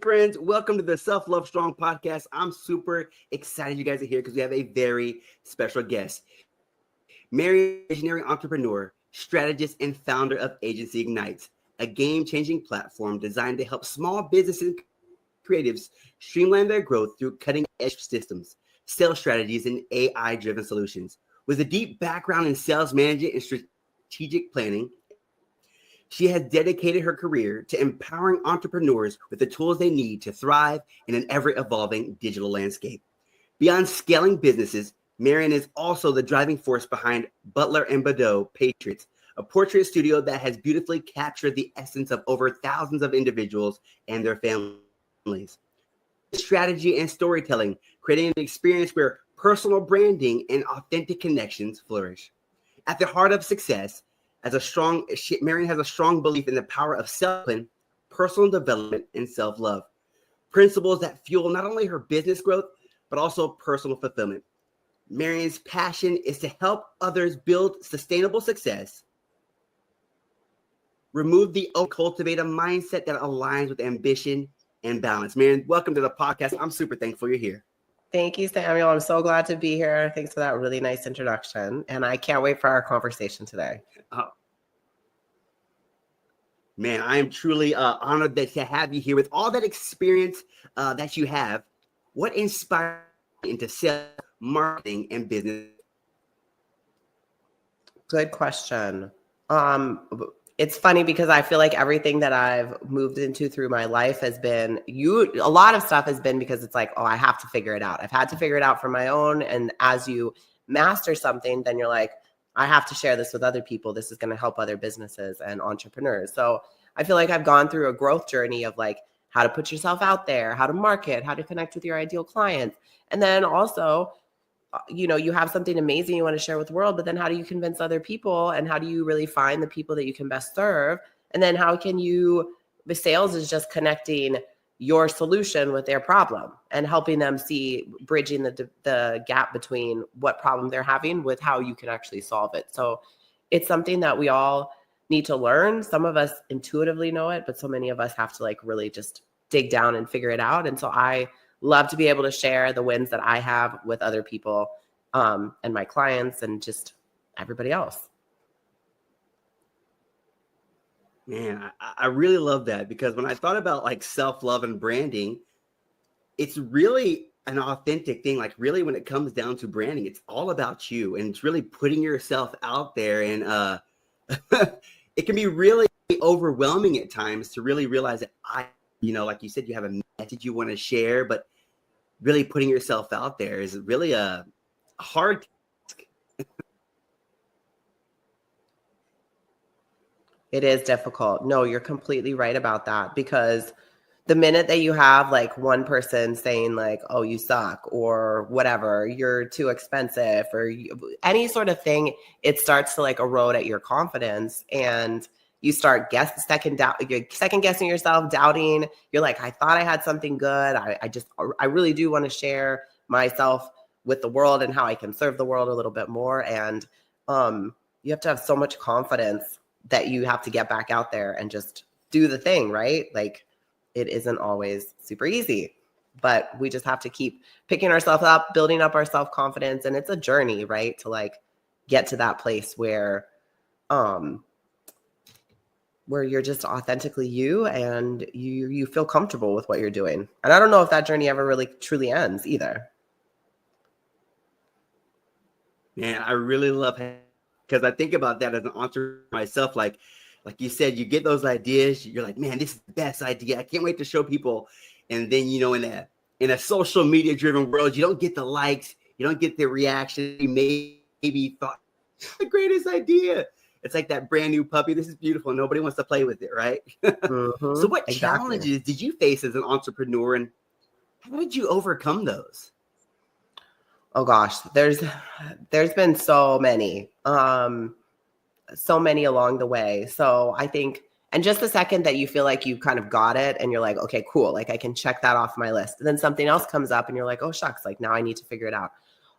friends? Welcome to the Self-Love Strong podcast. I'm super excited you guys are here because we have a very special guest. Marian, visionary entrepreneur, strategist, and founder of AgencyIGNITES, a game-changing platform designed to help small businesses and creatives streamline their growth through cutting-edge systems, sales strategies, and AI-driven solutions. With a deep background in sales management and strategic planning, she has dedicated her career to empowering entrepreneurs with the tools they need to thrive in an ever-evolving digital landscape. Beyond scaling businesses, Marian is also the driving force behind Butler Badou Portraits, a portrait studio that has beautifully captured the essence of over thousands of individuals and their families. Strategy and storytelling, creating an experience where personal branding and authentic connections flourish. At the heart of success, Marian has a strong belief in the power of self-discipline, personal development, and self-love. Principles that fuel not only her business growth, but also personal fulfillment. Marian's passion is to help others build sustainable success, cultivate a mindset that aligns with ambition and balance. Marian, welcome to the podcast. I'm super thankful you're here. Thank you, Samuel. I'm so glad to be here. Thanks for that really nice introduction. And I can't wait for our conversation today. Oh. Man, I am truly honored to have you here with all that experience that you have. What inspired you into sales, marketing, and business? Good question. It's funny because I feel like everything that I've moved into through my life has been a lot of stuff has been because it's like, oh, I have to figure it out. I've had to figure it out for my own. And as you master something, then you're like, I have to share this with other people. This is going to help other businesses and entrepreneurs. So I feel like I've gone through a growth journey of like how to put yourself out there, how to market, how to connect with your ideal clients. And then also, you have something amazing you want to share with the world, but then how do you convince other people, and how do you really find the people that you can best serve? And then how can the sales is just connecting your solution with their problem and helping them see, bridging the gap between what problem they're having with how you can actually solve it. So it's something that we all need to learn. Some of us intuitively know it, but so many of us have to like really just dig down and figure it out. And so I love to be able to share the wins that I have with other people and my clients and just everybody else. Man, I really love that, because when I thought about like self-love and branding, it's really an authentic thing. Like really, when it comes down to branding, it's all about you, and it's really putting yourself out there. And it can be really overwhelming at times to really realize that like you said, you have a message you want to share, but really putting yourself out there is really a hard task. It is difficult. No, you're completely right about that, because the minute that you have like one person saying like, oh, you suck or whatever, you're too expensive or any sort of thing, it starts to like erode at your confidence, and you start second guessing yourself, doubting. You're like, I thought I had something good. I really do want to share myself with the world and how I can serve the world a little bit more. And you have to have so much confidence that you have to get back out there and just do the thing, right? Like it isn't always super easy, but we just have to keep picking ourselves up, building up our self-confidence. And it's a journey, right? To like get to that place where you're just authentically you and you feel comfortable with what you're doing. And I don't know if that journey ever really truly ends either. Man, I really love it, because I think about that as an entrepreneur myself. Like you said, you get those ideas. You're like, man, this is the best idea. I can't wait to show people. And then, in a social media driven world, you don't get the likes. You don't get the reaction. You maybe thought the greatest idea. It's like that brand new puppy. This is beautiful. Nobody wants to play with it, right? Mm-hmm. So what challenges did you face as an entrepreneur, and how did you overcome those? Oh gosh, there's been so many along the way. So I think, and just the second that you feel like you kind of got it and you're like, okay, cool. Like I can check that off my list. And then something else comes up and you're like, oh shucks, like now I need to figure it out.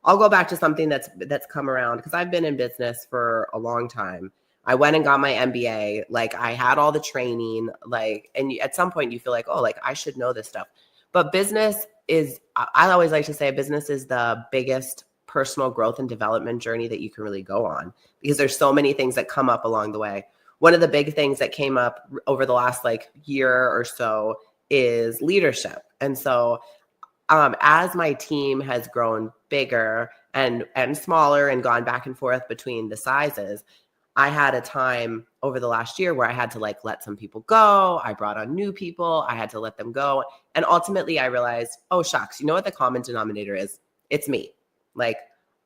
I'll go back to something that's come around, because I've been in business for a long time. I went and got my MBA. Like I had all the training, like, and at some point you feel like, oh, like I should know this stuff. But business is, I always like to say business is the biggest personal growth and development journey that you can really go on, because there's so many things that come up along the way. One of the big things that came up over the last like year or so is leadership. And so as my team has grown bigger and smaller and gone back and forth between the sizes, I had a time over the last year where I had to like let some people go. I brought on new people. I had to let them go. And ultimately I realized, oh, shucks, you know what the common denominator is? It's me. Like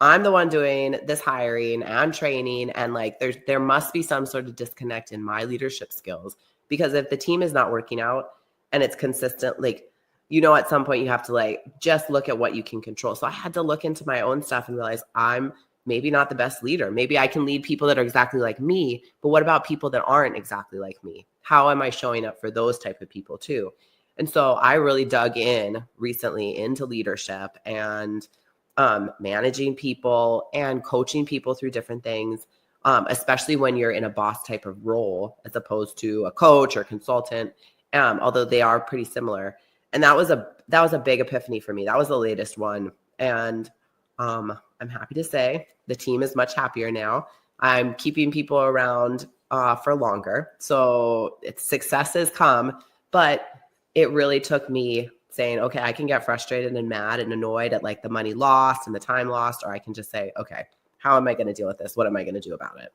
I'm the one doing this hiring and training. And like there must be some sort of disconnect in my leadership skills, because if the team is not working out and it's consistent, like, you know, at some point you have to like just look at what you can control. So I had to look into my own stuff and realize I'm maybe not the best leader. Maybe I can lead people that are exactly like me, but what about people that aren't exactly like me? How am I showing up for those type of people too? And so I really dug in recently into leadership and managing people and coaching people through different things, especially when you're in a boss type of role as opposed to a coach or consultant, although they are pretty similar. And that was a big epiphany for me. That was the latest one. And I'm happy to say the team is much happier now. I'm keeping people around for longer. So successes come, but it really took me saying, okay, I can get frustrated and mad and annoyed at like the money lost and the time lost, or I can just say, okay, how am I going to deal with this? What am I going to do about it?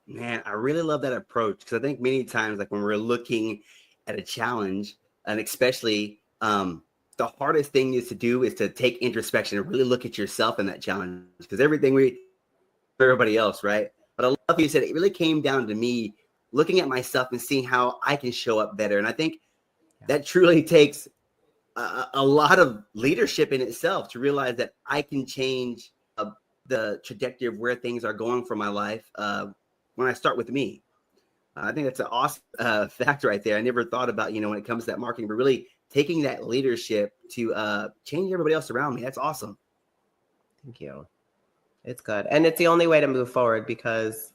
Man, I really love that approach, because I think many times, like when we're looking at a challenge, and especially the hardest thing is to do is to take introspection and really look at yourself in that challenge, because everybody else, right? But I love how you said it really came down to me looking at myself and seeing how I can show up better. And I think that truly takes a lot of leadership in itself to realize that I can change the trajectory of where things are going for my life when I start with me. I think that's an awesome fact right there. I never thought about, when it comes to that marketing, but really taking that leadership to change everybody else around me. That's awesome. Thank you. It's good. And it's the only way to move forward, because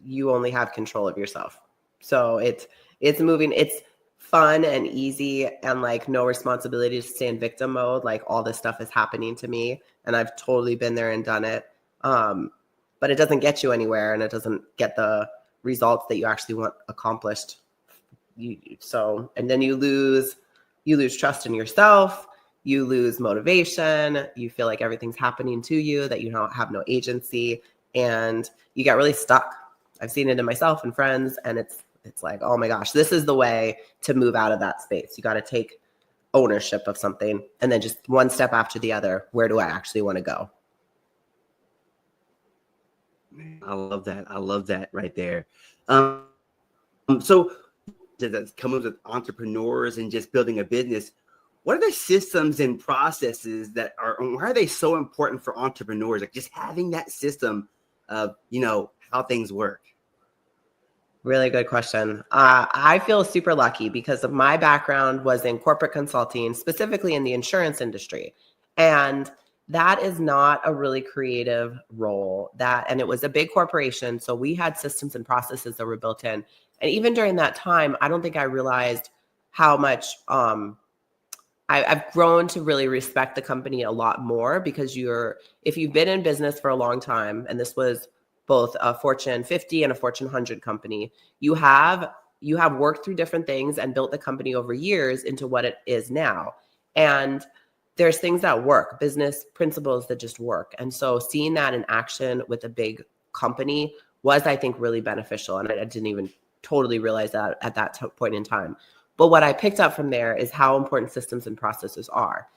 you only have control of yourself. So it's moving. It's fun and easy and like no responsibility to stay in victim mode. Like all this stuff is happening to me and I've totally been there and done it. But it doesn't get you anywhere, and it doesn't get the results that you actually want accomplished. And then you lose trust in yourself. You lose motivation. You feel like everything's happening to you, that you don't have no agency, and you get really stuck. I've seen it in myself and friends, and it's like, oh my gosh, this is the way to move out of that space. You got to take ownership of something, and then just one step after the other. Where do I actually want to go? I love that. I love that right there. So that's coming with entrepreneurs and just building a business. What are the systems and processes why are they so important for entrepreneurs? Like just having that system of, how things work. Really good question. I feel super lucky because of my background was in corporate consulting, specifically in the insurance industry. And that is not a really creative role, and it was a big corporation. So we had systems and processes that were built in. And even during that time, I don't think I realized how much I've grown to really respect the company a lot more, because if you've been in business for a long time, and this was both a Fortune 50 and a Fortune 100 company, you have worked through different things and built the company over years into what it is now. And there's things that work, business principles that just work. And so seeing that in action with a big company was, I think, really beneficial. And I didn't even totally realize that at that point in time. But what I picked up from there is how important systems and processes are.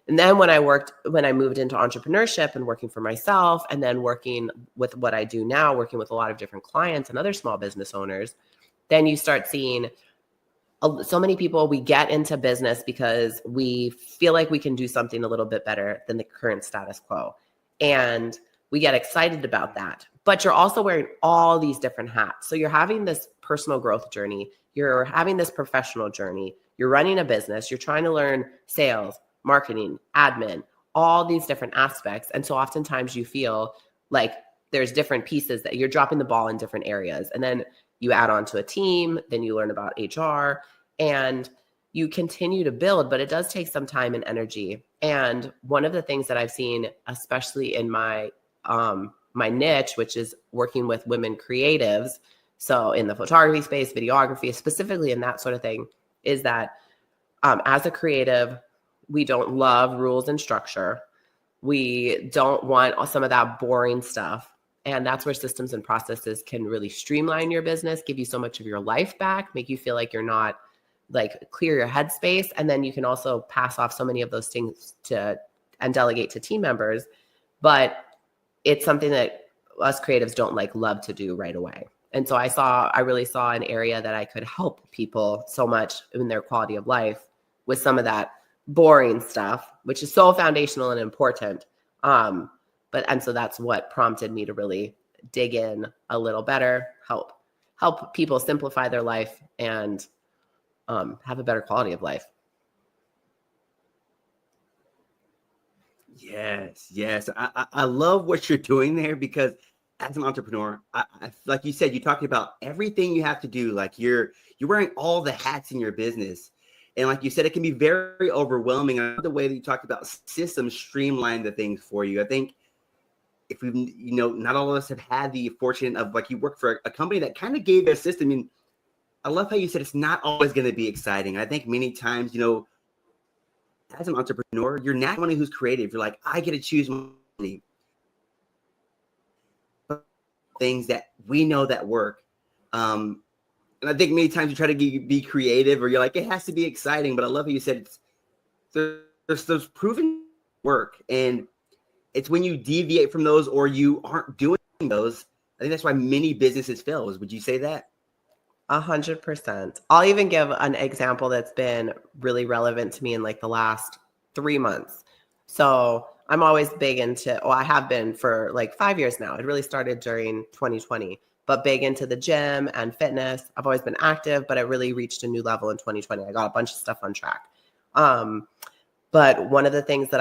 And then when I moved into entrepreneurship and working for myself, and then working with what I do now, working with a lot of different clients and other small business owners, then you start seeing so many people, we get into business because we feel like we can do something a little bit better than the current status quo. And we get excited about that. But you're also wearing all these different hats. So you're having this personal growth journey. You're having this professional journey. You're running a business. You're trying to learn sales, marketing, admin, all these different aspects. And so oftentimes you feel like there's different pieces that you're dropping the ball in different areas. And then you add on to a team, then you learn about HR, and you continue to build, but it does take some time and energy. And one of the things that I've seen, especially in my my niche, which is working with women creatives, so in the photography space, videography, specifically in that sort of thing, is that as a creative, we don't love rules and structure. We don't want some of that boring stuff. And that's where systems and processes can really streamline your business, give you so much of your life back, make you feel like you're not, like, clear your headspace. And then you can also pass off so many of those things and delegate to team members. But it's something that us creatives don't love to do right away. And so I really saw an area that I could help people so much in their quality of life with some of that boring stuff, which is so foundational and important. And so that's what prompted me to really dig in a little better, help people simplify their life and have a better quality of life. Yes. I love what you're doing there, because as an entrepreneur, I like you said, you talked about everything you have to do. Like you're wearing all the hats in your business. And like you said, it can be very overwhelming. I love the way that you talked about systems streamline the things for you. I think if we've, not all of us have had the fortune of, like, you work for a company that kind of gave a system. I mean, I love how you said it's not always going to be exciting. I think many times, as an entrepreneur, you're not one who's creative. You're like, I get to choose money. Things that we know that work. And I think many times you try to be creative, or you're like, it has to be exciting. But I love how you said there's those proven work. And it's when you deviate from those, or you aren't doing those, I think that's why many businesses fail. Would you say that? 100%. I'll even give an example that's been really relevant to me in the last 3 months. So I'm always big into, I have been for 5 years now. It really started during 2020, but big into the gym and fitness. I've always been active, but I really reached a new level in 2020. I got a bunch of stuff on track. But one of the things that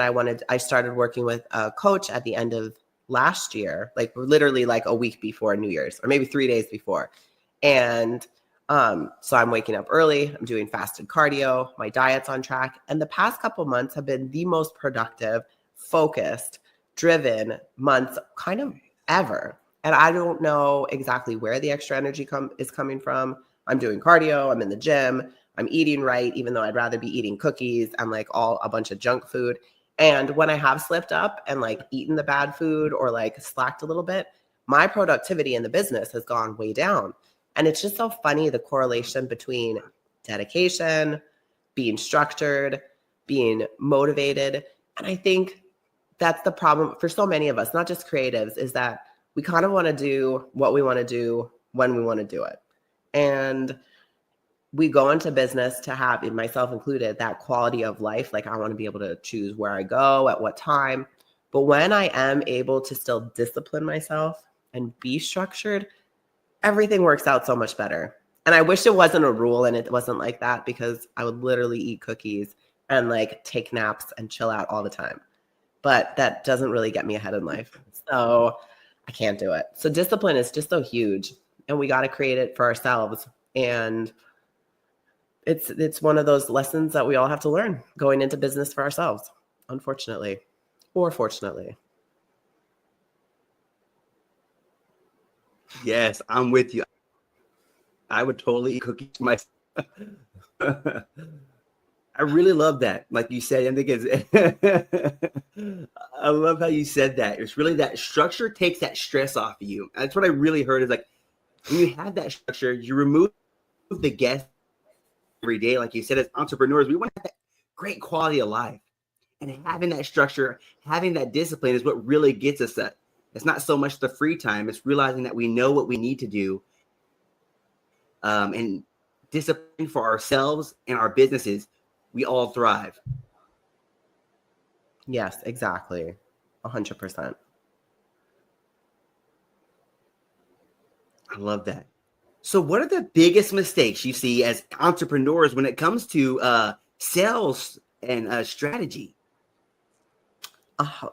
I started working with a coach at the end of last year, literally a week before New Year's, or maybe 3 days before. And so I'm waking up early, I'm doing fasted cardio, my diet's on track. And the past couple months have been the most productive, focused, driven months kind of ever. And I don't know exactly where the extra energy is coming from. I'm doing cardio, I'm in the gym, I'm eating right, even though I'd rather be eating cookies and a bunch of junk food. And when I have slipped up and eaten the bad food or slacked a little bit, my productivity in the business has gone way down. And it's just so funny, the correlation between dedication, being structured, being motivated. And I think that's the problem for so many of us, not just creatives, is that we kind of want to do what we want to do when we want to do it. And we go into business to have, myself included, that quality of life. I want to be able to choose where I go, at what time. But when I am able to still discipline myself and be structured, everything works out so much better. And I wish it wasn't a rule and it wasn't like that, because I would literally eat cookies and take naps and chill out all the time. But that doesn't really get me ahead in life. So I can't do it. So discipline is just so huge, and we got to create it for ourselves. And it's one of those lessons that we all have to learn going into business for ourselves, unfortunately, or fortunately. Yes, I'm with you. I would totally eat cookies myself. I really love that. Like you said, I think I love how you said that. It's really that structure takes that stress off of you. That's what I really heard, is when you have that structure, you remove the guess every day. Like you said, as entrepreneurs, we want to have that great quality of life. And having that structure, having that discipline is what really gets us that. It's not so much the free time. It's realizing that we know what we need to do, and discipline for ourselves and our businesses. We all thrive. Yes, exactly. 100%. I love that. So what are the biggest mistakes you see as entrepreneurs when it comes to sales and strategy?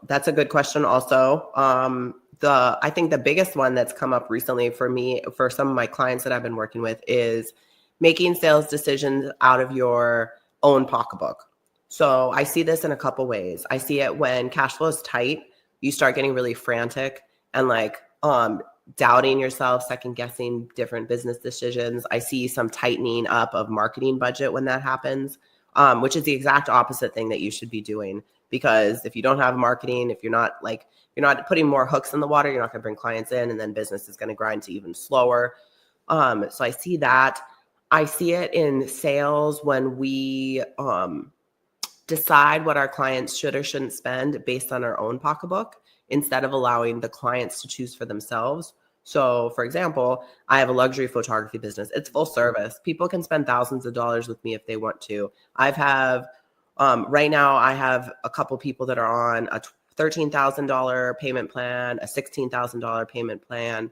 That's a good question also. I think the biggest one that's come up recently for me, for some of my clients that I've been working with, is making sales decisions out of your own pocketbook. So I see this in a couple ways. I see it when cash flow is tight, you start getting really frantic and like doubting yourself, second guessing different business decisions. I see some tightening up of marketing budget when that happens, which is the exact opposite thing that you should be doing. Because if you don't have marketing, if you're not putting more hooks in the water, you're not going to bring clients in, and then business is going to grind to even slower. So I see that. I see it in sales when we decide what our clients should or shouldn't spend based on our own pocketbook instead of allowing the clients to choose for themselves. So, for example, I have a luxury photography business. It's full service. People can spend thousands of dollars with me if they want to. Right now, I have a couple people that are on a $13,000 payment plan, a $16,000 payment plan.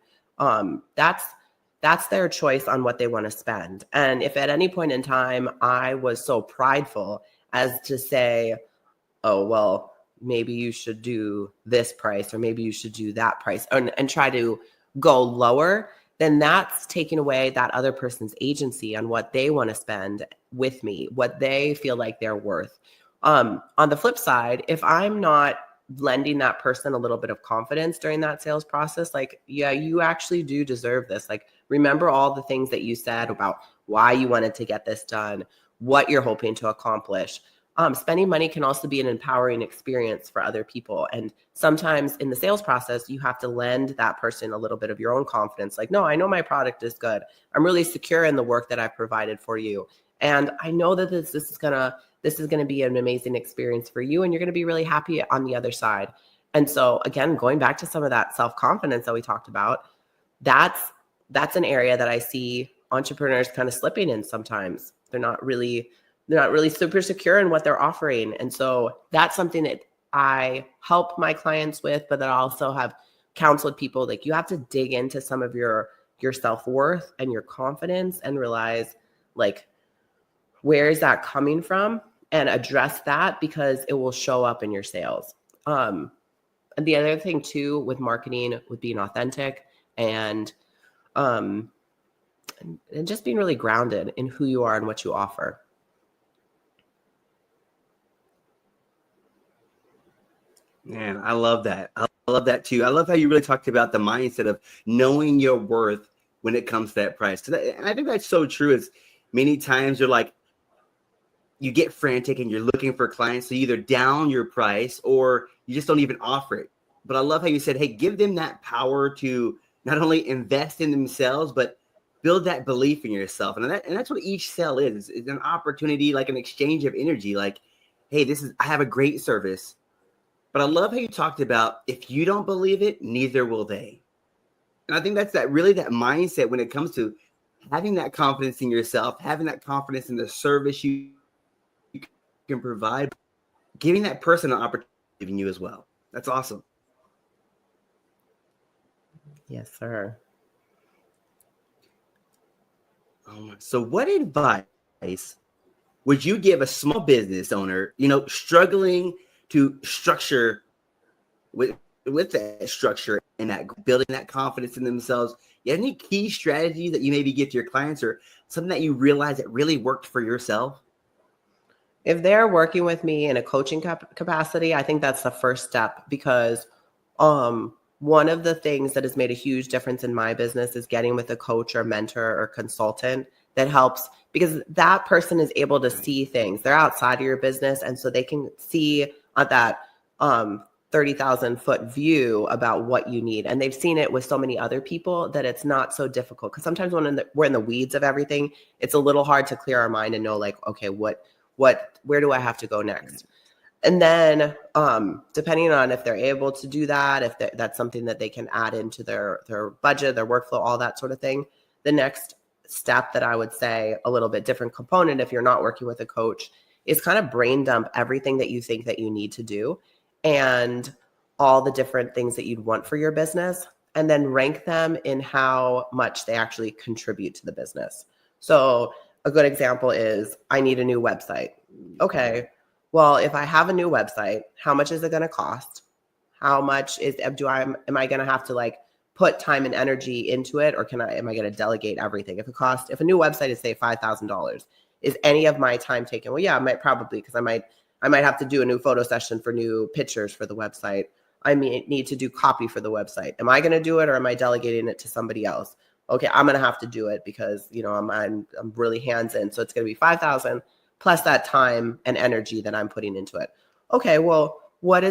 That's their choice on what they want to spend. And if at any point in time I was so prideful as to say, oh, well, maybe you should do this price or maybe you should do that price and try to go lower, then that's taking away that other person's agency on what they want to spend with me, what they feel like they're worth. On the flip side, if I'm not lending that person a little bit of confidence during that sales process, like, yeah, you actually do deserve this. Like, remember all the things that you said about why you wanted to get this done, what you're hoping to accomplish. Spending money can also be an empowering experience for other people. And sometimes in the sales process, you have to lend that person a little bit of your own confidence. Like, no, I know my product is good. I'm really secure in the work that I've provided for you. And I know that this is gonna be an amazing experience for you. And you're gonna be really happy on the other side. And so again, going back to some of that self-confidence that we talked about, that's an area that I see entrepreneurs kind of slipping in sometimes. They're not really super secure in what they're offering. And so that's something that I help my clients with, but that I also have counseled people. Like, you have to dig into some of your self-worth and your confidence and realize, like, where is that coming from, and address that, because it will show up in your sales. And the other thing too with marketing, with being authentic and just being really grounded in who you are and what you offer. Man, I love that. I love that too. I love how you really talked about the mindset of knowing your worth when it comes to that price. And I think that's so true. Is many times you're like, you get frantic and you're looking for clients to either down your price or you just don't even offer it. But I love how you said, hey, give them that power to not only invest in themselves, but build that belief in yourself. And that's what each sale is. It's an opportunity, like an exchange of energy. Like, hey, I have a great service. But I love how you talked about, if you don't believe it, neither will they. And I think that's that mindset when it comes to having that confidence in yourself, having that confidence in the service you can provide, giving that person an opportunity giving you as well. That's awesome. Yes, sir. So what advice would you give a small business owner, struggling to structure with that structure and that building that confidence in themselves? You have any key strategies that you maybe give to your clients, or something that you realize that really worked for yourself? If they're working with me in a coaching capacity, I think that's the first step, because one of the things that has made a huge difference in my business is getting with a coach or mentor or consultant that helps, because that person is able to see things. They're outside of your business, and so they can see at that 30,000 foot view about what you need. And they've seen it with so many other people that it's not so difficult. Because sometimes when we're in the weeds of everything, it's a little hard to clear our mind and know, like, okay, where do I have to go next? And then depending on if they're able to do that, if that's something that they can add into their budget, their workflow, all that sort of thing, the next step that I would say, a little bit different component if you're not working with a coach, is kind of brain dump everything that you think that you need to do and all the different things that you'd want for your business, and then rank them in how much they actually contribute to the business. So a good example is, I need a new website. Okay, well, if I have a new website, how much is it going to cost? How much am I going to have to like put time and energy into it, or am I going to delegate everything? If a new website is say $5,000, is any of my time taken? Well, yeah, I might probably, because I might have to do a new photo session for new pictures for the website. I need to do copy for the website. Am I going to do it, or am I delegating it to somebody else? Okay, I'm going to have to do it because, I'm really hands in. So it's going to be 5,000 plus that time and energy that I'm putting into it. Okay, well, on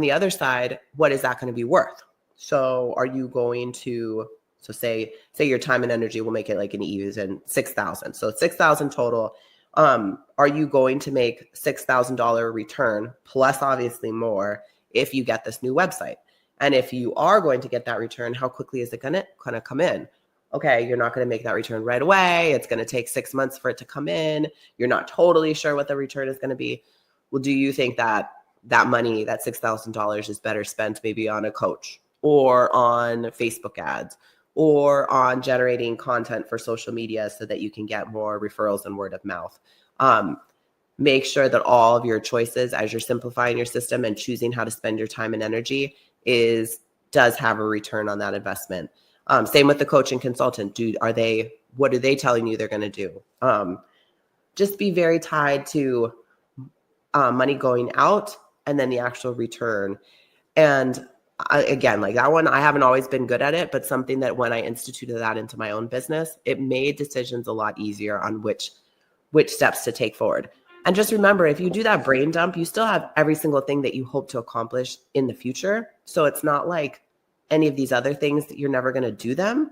the other side, what is that going to be worth? So are you going to, say your time and energy will make it like an even 6,000. So 6,000 total. Are you going to make $6,000 return plus obviously more if you get this new website? And if you are going to get that return, how quickly is it going to come in? Okay, you're not going to make that return right away. It's going to take 6 months for it to come in. You're not totally sure what the return is going to be. Well, do you think that money, that $6,000 is better spent maybe on a coach or on Facebook ads or on generating content for social media so that you can get more referrals and word of mouth? Make sure that all of your choices as you're simplifying your system and choosing how to spend your time and energy does have a return on that investment. Same with the coach and consultant. What are they telling you they're going to do? Just be very tied to money going out and then the actual return. And again, like that one, I haven't always been good at it, but something that when I instituted that into my own business, it made decisions a lot easier on which steps to take forward. And just remember, if you do that brain dump, you still have every single thing that you hope to accomplish in the future. So it's not like any of these other things that you're never going to do them,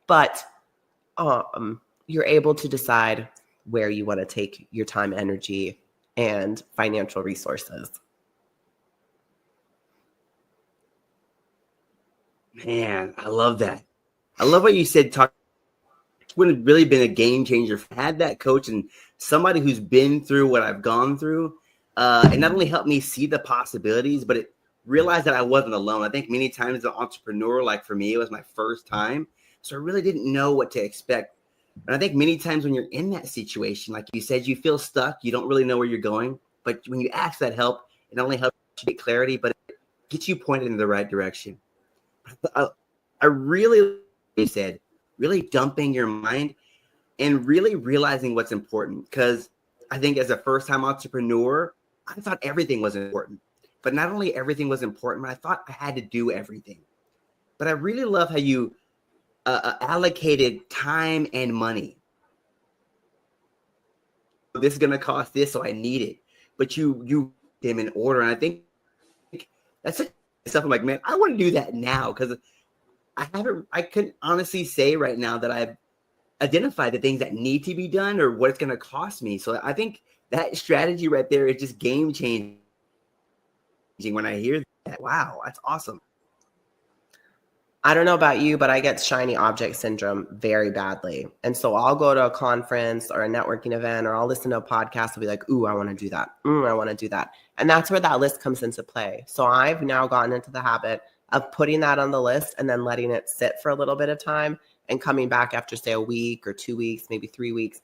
but you're able to decide where you want to take your time, energy, and financial resources. Man, I love that. I love what you said. It's would really been a game changer. Had that coach and somebody who's been through what I've gone through, it not only helped me see the possibilities, but it realized that I wasn't alone. I think many times as an entrepreneur, like for me, it was my first time. So I really didn't know what to expect. And I think many times when you're in that situation, like you said, you feel stuck. You don't really know where you're going. But when you ask that help, it not only helps you get clarity, but it gets you pointed in the right direction. I really, you said, really dumping your mind and really realizing what's important. Because I think as a first-time entrepreneur, I thought everything was important. But not only everything was important, but I thought I had to do everything. But I really love how you allocated time and money. This is going to cost this, so I need it. But you them in order. And I think that's stuff I'm like, man, I want to do that now because I couldn't honestly say right now that I've identified the things that need to be done or what it's going to cost me. So I think that strategy right there is just game changing. When I hear that, wow, that's awesome. I don't know about you, but I get shiny object syndrome very badly. And so I'll go to a conference or a networking event, or I'll listen to a podcast and be like, ooh, I want to do that. I want to do that. And that's where that list comes into play. So I've now gotten into the habit of putting that on the list and then letting it sit for a little bit of time and coming back after, say, a week or 2 weeks, maybe 3 weeks.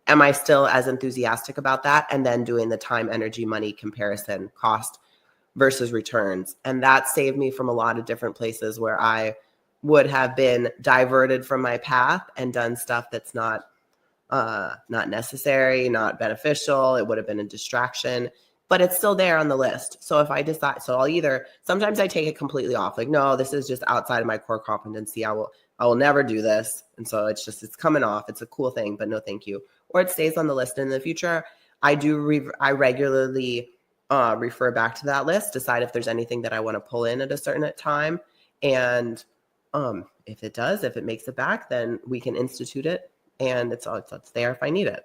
Am I still as enthusiastic about that? And then doing the time, energy, money comparison, cost versus returns. And that saved me from a lot of different places where I would have been diverted from my path and done stuff that's not necessary, not beneficial. It would have been a distraction, but it's still there on the list. So if I decide, sometimes I take it completely off. Like, no, this is just outside of my core competency. I will never do this. And so it's coming off. It's a cool thing, but no, thank you. Or it stays on the list. In the future, I regularly refer back to that list, decide if there's anything that I want to pull in at a certain time. And if it makes it back, then we can institute it and it's there if I need it.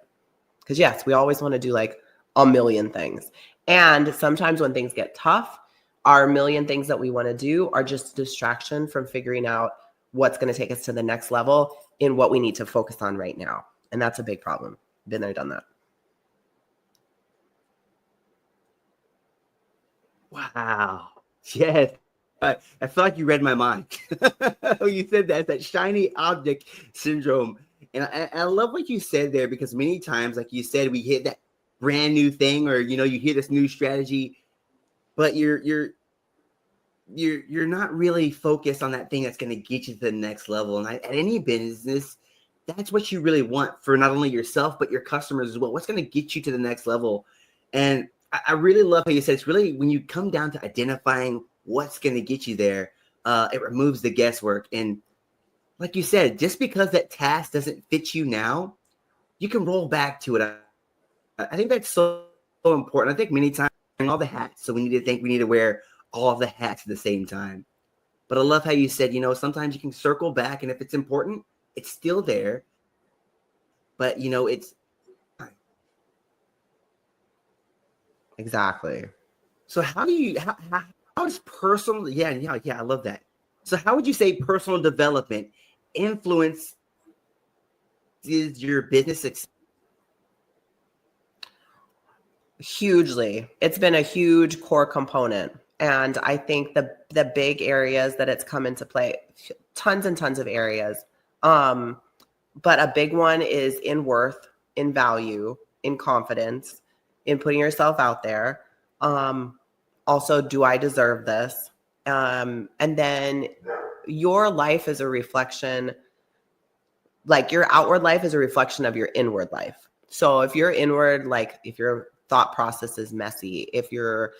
Because yes, we always want to do like a million things. And sometimes when things get tough, our million things that we want to do are just a distraction from figuring out what's going to take us to the next level in what we need to focus on right now. And that's a big problem. Been there, done that. Wow. Yes. I feel like you read my mind. You said that shiny object syndrome. And I love what you said there, because many times, like you said, we hit that brand new thing, or you hear this new strategy, but you're not really focused on that thing that's going to get you to the next level. And at any business, that's what you really want for not only yourself but your customers as well. What's going to get you to the next level? And I really love how you said it's really when you come down to identifying what's going to get you there, it removes the guesswork. And like you said, just because that task doesn't fit you now, you can roll back to it. I think that's so important. I think many times wearing all the hats, so we need to wear all of the hats at the same time. But I love how you said, sometimes you can circle back, and if it's important, it's still there. But it's Exactly. so how do you how does personal I love that. So how would you say personal development influences your business success? Hugely. It's been a huge core component. And I think the big areas that it's come into play, tons and tons of areas. But a big one is in worth, in value, in confidence, in putting yourself out there. Also, do I deserve this? And then your life is a reflection, like your outward life is a reflection of your inward life. So if you're inward, like if your thought process is messy, if your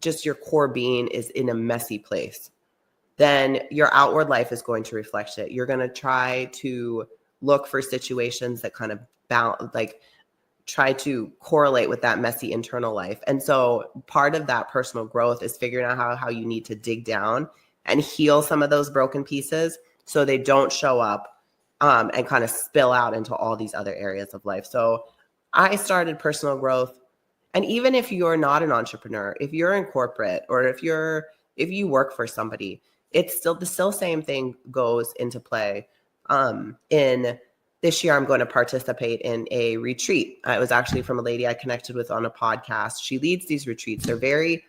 just your core being is in a messy place, then your outward life is going to reflect it. You're going to try to look for situations that kind of try to correlate with that messy internal life. And so part of that personal growth is figuring out how you need to dig down and heal some of those broken pieces so they don't show up and kind of spill out into all these other areas of life. So I started personal growth. And even if you're not an entrepreneur, if you're in corporate, or if you work for somebody, it's still the same thing goes into play. In this year, I'm going to participate in a retreat. It was actually from a lady I connected with on a podcast. She leads these retreats. They're very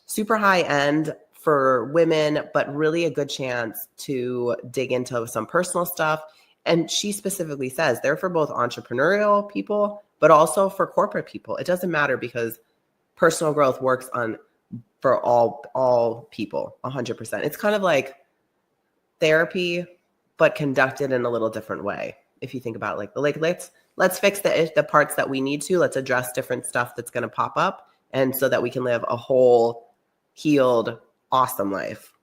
super high end for women, but really a good chance to dig into some personal stuff. And she specifically says they're for both entrepreneurial people, but also for corporate people. It doesn't matter because personal growth works for all people, 100%. It's kind of like therapy, but conducted in a little different way. If you think about let's fix the parts that we need to. Let's address different stuff that's going to pop up, and so that we can live a whole, healed, awesome life.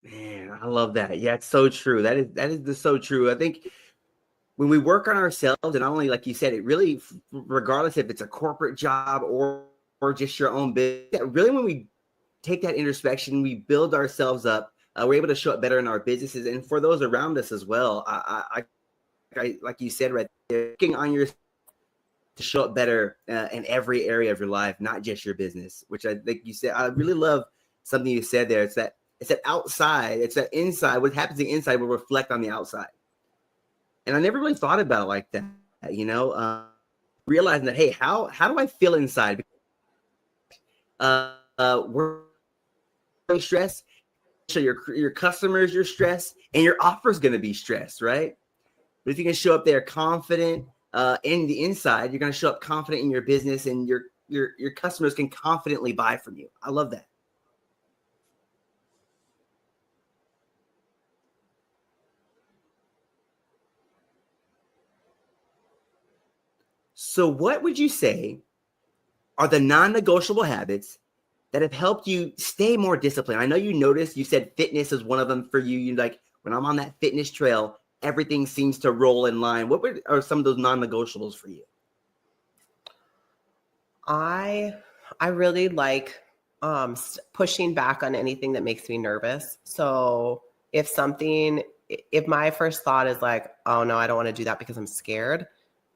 Man, I love that. Yeah, it's so true. That is so true. I think when we work on ourselves, and not only like you said, it really, regardless if it's a corporate job or just your own business, really when we take that introspection, we build ourselves up. We're able to show up better in our businesses and for those around us as well. I like you said right there, working on your to show up better in every area of your life, not just your business. Which I think you said. I really love something you said there. It's that outside, it's that inside. What happens on the inside will reflect on the outside. And I never really thought about it like that. Realizing that, hey, how do I feel inside? We're stress. So your customers, your stress, and your offer is going to be stressed, right? But if you can show up there confident in the inside, you're going to show up confident in your business, and your customers can confidently buy from you. I love that. So what would you say are the non-negotiable habits that have helped you stay more disciplined? I know you said fitness is one of them for you. You like, when I'm on that fitness trail, everything seems to roll in line. What are some of those non-negotiables for you? I really like pushing back on anything that makes me nervous. So if my first thought is like, oh no, I don't want to do that because I'm scared,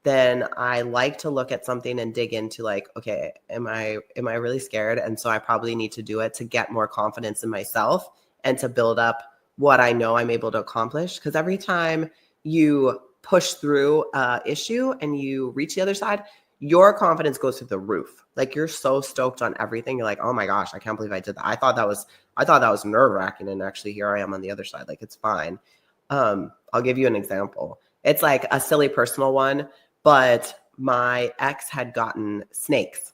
then I like to look at something and dig into like, okay, am I really scared? And so I probably need to do it to get more confidence in myself and to build up what I know I'm able to accomplish. Because every time you push through an issue and you reach the other side, your confidence goes through the roof. Like you're so stoked on everything. You're like, oh my gosh, I can't believe I did that. I thought that was nerve-wracking. And actually here I am on the other side. Like it's fine. I'll give you an example. It's like a silly personal one, but my ex had gotten snakes,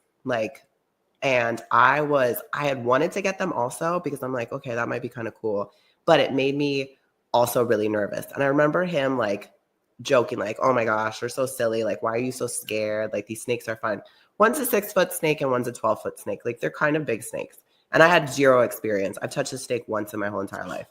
and I had wanted to get them also because I'm like, okay, that might be kind of cool, but it made me also really nervous. And I remember him like joking, like, oh my gosh, they're so silly. Like, why are you so scared? Like, these snakes are fun. One's a 6-foot snake and one's a 12-foot snake. Like, they're kind of big snakes. And I had zero experience. I've touched a snake once in my whole entire life.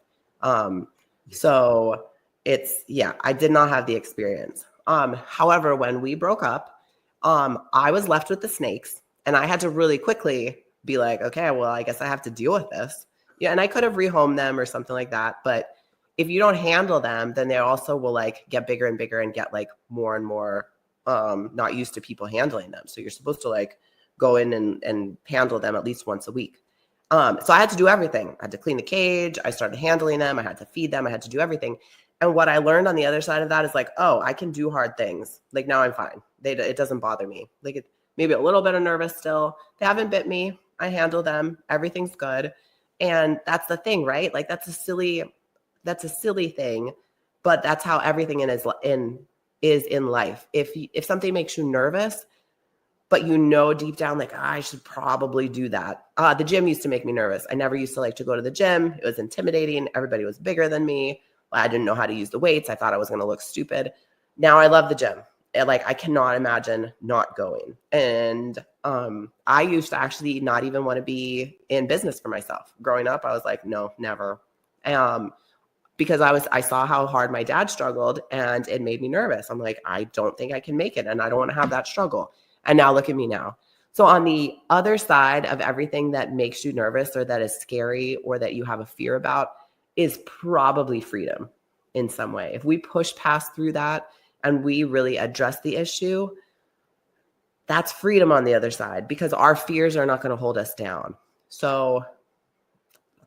So I did not have the experience. However, when we broke up, I was left with the snakes and I had to really quickly be like, okay, well, I guess I have to deal with this. Yeah. And I could have rehomed them or something like that. But if you don't handle them, then they also will like get bigger and bigger and get like more and more not used to people handling them. So you're supposed to like go in and handle them at least once a week. So I had to do everything. I had to clean the cage. I started handling them. I had to feed them. I had to do everything. And what I learned on the other side of that is like, oh, I can do hard things. Like now I'm fine. It doesn't bother me. Like maybe a little bit of nervous still. They haven't bit me. I handle them. Everything's good. And that's the thing, right? Like that's a silly thing, but that's how everything is in life. If something makes you nervous, but you know deep down, like, I should probably do that. The gym used to make me nervous. I never used to like to go to the gym. It was intimidating. Everybody was bigger than me. I didn't know how to use the weights. I thought I was going to look stupid. Now I love the gym. I cannot imagine not going. And I used to actually not even want to be in business for myself. Growing up, I was like, no, never. Because I saw how hard my dad struggled and it made me nervous. I'm like, I don't think I can make it and I don't want to have that struggle. And now look at me now. So on the other side of everything that makes you nervous or that is scary or that you have a fear about is probably freedom in some way. If we push past through that and we really address the issue, that's freedom on the other side because our fears are not going to hold us down. So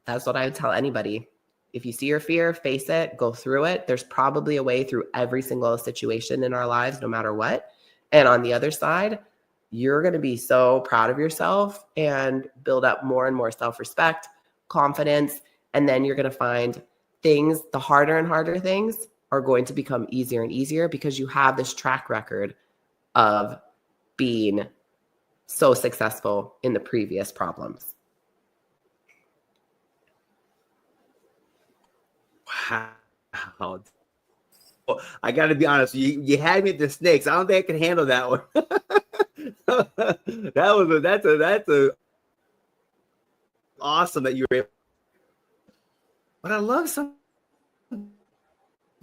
that's what I would tell anybody. If you see your fear, face it, go through it. There's probably a way through every single situation in our lives, no matter what. And on the other side, you're going to be so proud of yourself and build up more and more self-respect, confidence. And then you're going to find things, the harder and harder things are going to become easier and easier because you have this track record of being so successful in the previous problems. Wow. I got to be honest. You had me at the snakes. I don't think I can handle that one. That's awesome that you were able. But I love something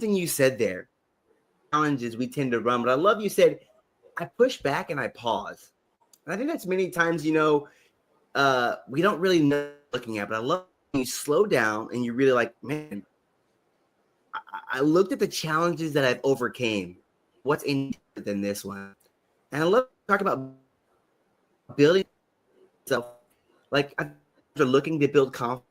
you said there. Challenges we tend to run, but I love you said I push back and I pause. And I think that's many times, we don't really know looking at, but I love when you slow down and you really like, man, I looked at the challenges that I've overcame. What's in than this one? And I love to talk about building self. Like we're looking to build confidence,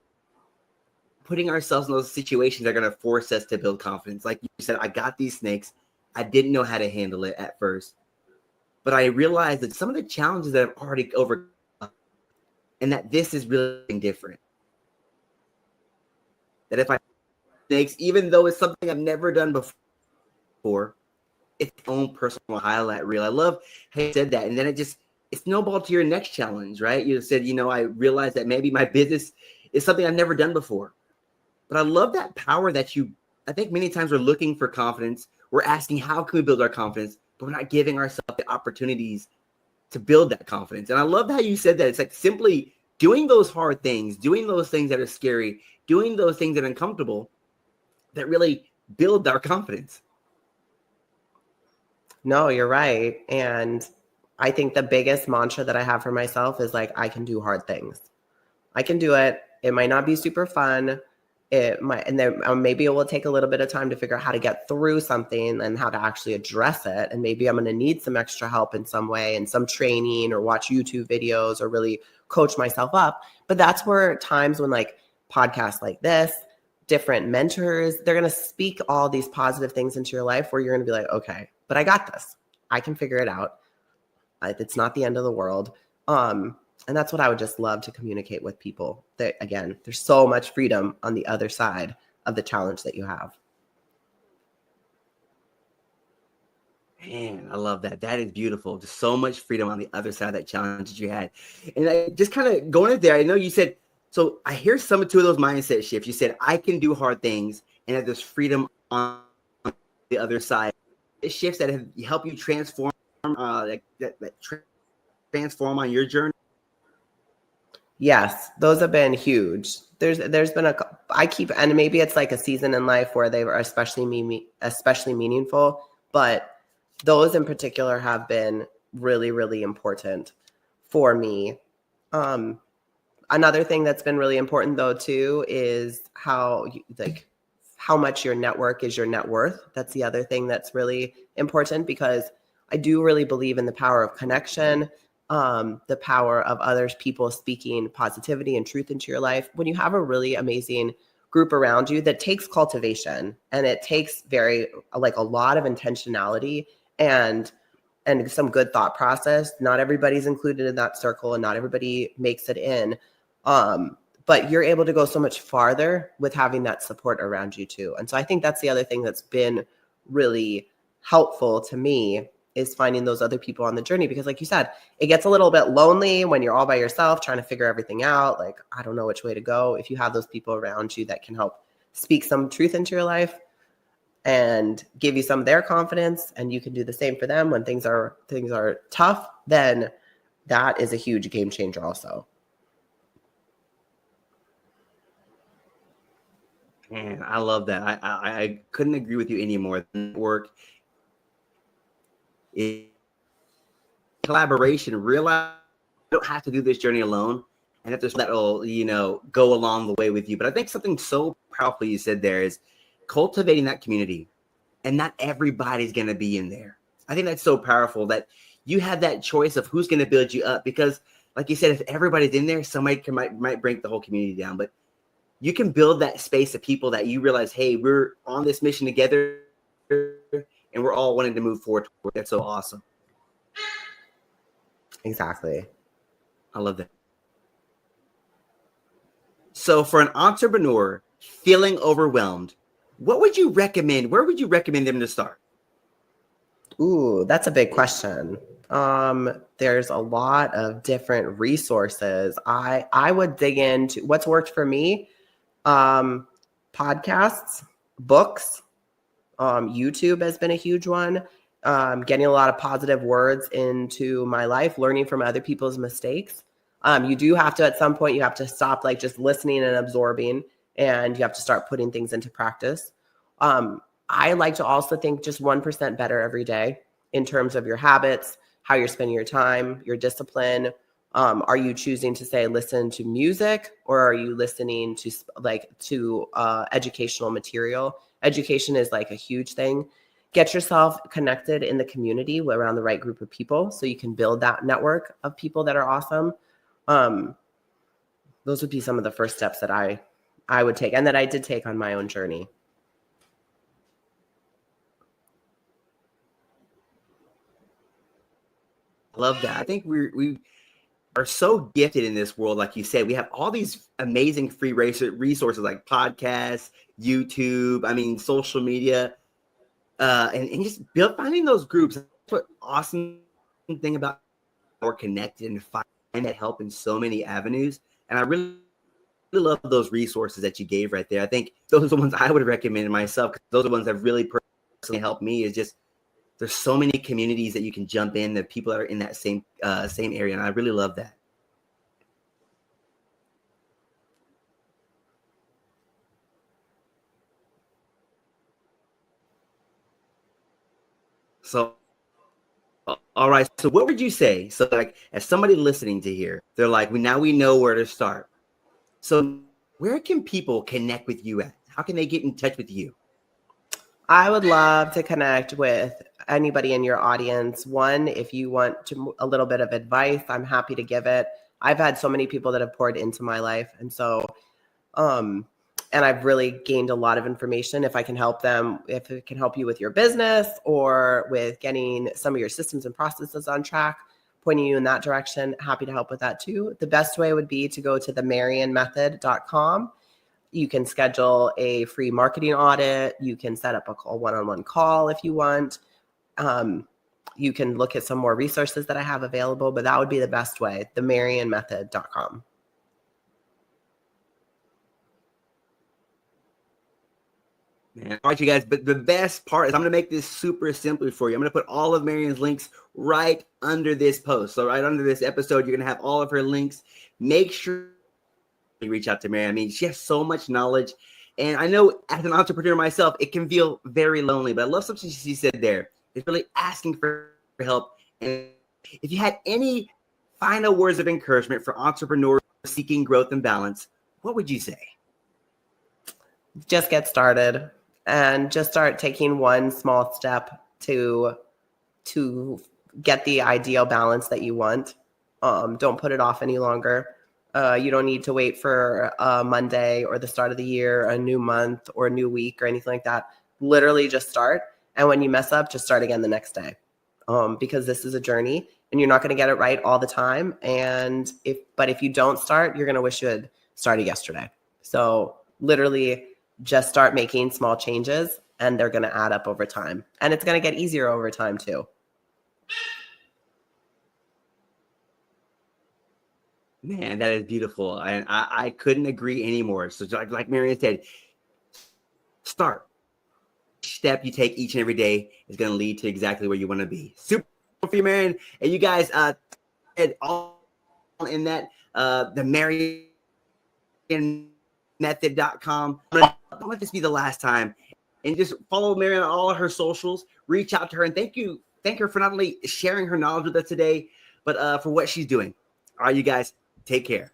putting ourselves in those situations that are going to force us to build confidence. Like you said, I got these snakes. I didn't know how to handle it at first, but I realized that some of the challenges that I've already overcome, and that this is really different. That if I snakes, even though it's something I've never done before, it's its own personal highlight reel. I love how you said that. And then it snowballed to your next challenge, right? You said, I realized that maybe my business is something I've never done before. But I love that power that I think many times we're looking for confidence. We're asking, how can we build our confidence? But we're not giving ourselves the opportunities to build that confidence. And I love how you said that. It's like simply doing those hard things, doing those things that are scary, doing those things that are uncomfortable, that really build our confidence. No, you're right. And I think the biggest mantra that I have for myself is like, I can do hard things. I can do it. It might not be super fun. And then maybe it will take a little bit of time to figure out how to get through something and how to actually address it. And maybe I'm going to need some extra help in some way and some training or watch YouTube videos or really coach myself up. But that's where times when like podcasts like this, different mentors, they're going to speak all these positive things into your life where you're going to be like, okay, but I got this. I can figure it out. It's not the end of the world. And that's what I would just love to communicate with people. That again, there's so much freedom on the other side of the challenge that you have. Man, I love that. That is beautiful. Just so much freedom on the other side of that challenge that you had. And I just kind of going in there, I know you said, so I hear two of those mindset shifts. You said, I can do hard things and that there's freedom on the other side. It shifts that have help you transform, transform on your journey. Yes, those have been huge. There's been and maybe it's like a season in life where they were especially meaningful, but those in particular have been really, really important for me. Another thing that's been really important though too is how much your network is your net worth. That's the other thing that's really important, because I do really believe in the power of connection, the power of other people speaking positivity and truth into your life. When you have a really amazing group around you, that takes cultivation, and it takes a lot of intentionality and some good thought process. Not everybody's included in that circle and not everybody makes it in. But you're able to go so much farther with having that support around you too. And so I think that's the other thing that's been really helpful to me, is finding those other people on the journey. Because like you said, it gets a little bit lonely when you're all by yourself trying to figure everything out. Like, I don't know which way to go. If you have those people around you that can help speak some truth into your life and give you some of their confidence, and you can do the same for them when things are tough, then that is a huge game changer also. Man, I love that. I couldn't agree with you anymore. Work, collaboration, realize you don't have to do this journey alone, and that there's that will, go along the way with you. But I think something so powerful you said there is cultivating that community, and not everybody's going to be in there. I think that's so powerful that you have that choice of who's going to build you up, because like you said, if everybody's in there, somebody might break the whole community down. But you can build that space of people that you realize, hey, we're on this mission together and we're all wanting to move forward. That's so awesome. Exactly. I love that. So for an entrepreneur feeling overwhelmed, what would you recommend? Where would you recommend them to start? Ooh, that's a big question. There's a lot of different resources. I would dig into what's worked for me. Podcasts, books, YouTube has been a huge one. Getting a lot of positive words into my life, learning from other people's mistakes. You do have to, at some point, you have to stop just listening and absorbing, and you have to start putting things into practice. I like to also think just 1% better every day in terms of your habits, how you're spending your time, your discipline. Are you choosing to listen to music, or are you listening to educational material? Education is a huge thing. Get yourself connected in the community around the right group of people so you can build that network of people that are awesome. Those would be some of the first steps that I would take, and that I did take on my own journey. Love that. I think we are so gifted in this world. Like you said, we have all these amazing free resources like podcasts, YouTube, social media, and just finding those groups. That's what awesome thing about we're connected and find that help in so many avenues. And I really love those resources that you gave right there. I think those are the ones I would recommend myself, because those are the ones that really personally helped me. Is just there's so many communities that you can jump in, that people that are in that same area. And I really love that. So, all right. So what would you say? So as somebody listening to here, they're like, now we know where to start. So where can people connect with you at? How can they get in touch with you? I would love to connect with anybody in your audience. One, if you want a little bit of advice, I'm happy to give it. I've had so many people that have poured into my life. And so, and I've really gained a lot of information. If I can help them, if it can help you with your business or with getting some of your systems and processes on track, pointing you in that direction, happy to help with that too. The best way would be to go to themarianmethod.com. You can schedule a free marketing audit. You can set up a one-on-one call if you want. you can look at some more resources that I have available, but that would be the best way, themarianmethod.com. Man. All right, you guys, but the best part is I'm going to make this super simple for you. I'm going to put all of Marian's links right under this post. So right under this episode, you're going to have all of her links. Make sure you reach out to Marian. I mean, she has so much knowledge. And I know as an entrepreneur myself, it can feel very lonely, but I love something she said there. It's really asking for help. And if you had any final words of encouragement for entrepreneurs seeking growth and balance, what would you say? Just get started and just start taking one small step to get the ideal balance that you want. Don't put it off any longer. You don't need to wait for Monday or the start of the year, a new month or a new week or anything like that. Literally just start. And when you mess up, just start again the next day. Because this is a journey and you're not going to get it right all the time. And if you don't start, you're going to wish you had started yesterday. So literally just start making small changes and they're going to add up over time. And it's going to get easier over time too. Man, that is beautiful. And I couldn't agree anymore. So like Marian said, start. Each step you take each and every day is going to lead to exactly where you want to be. Super for you, Marian. And you guys all in that, the marianmethod.com. Don't let this be the last time. And just follow Marian on all of her socials. Reach out to her. And thank her for not only sharing her knowledge with us today, but for what she's doing. All right, you guys, take care.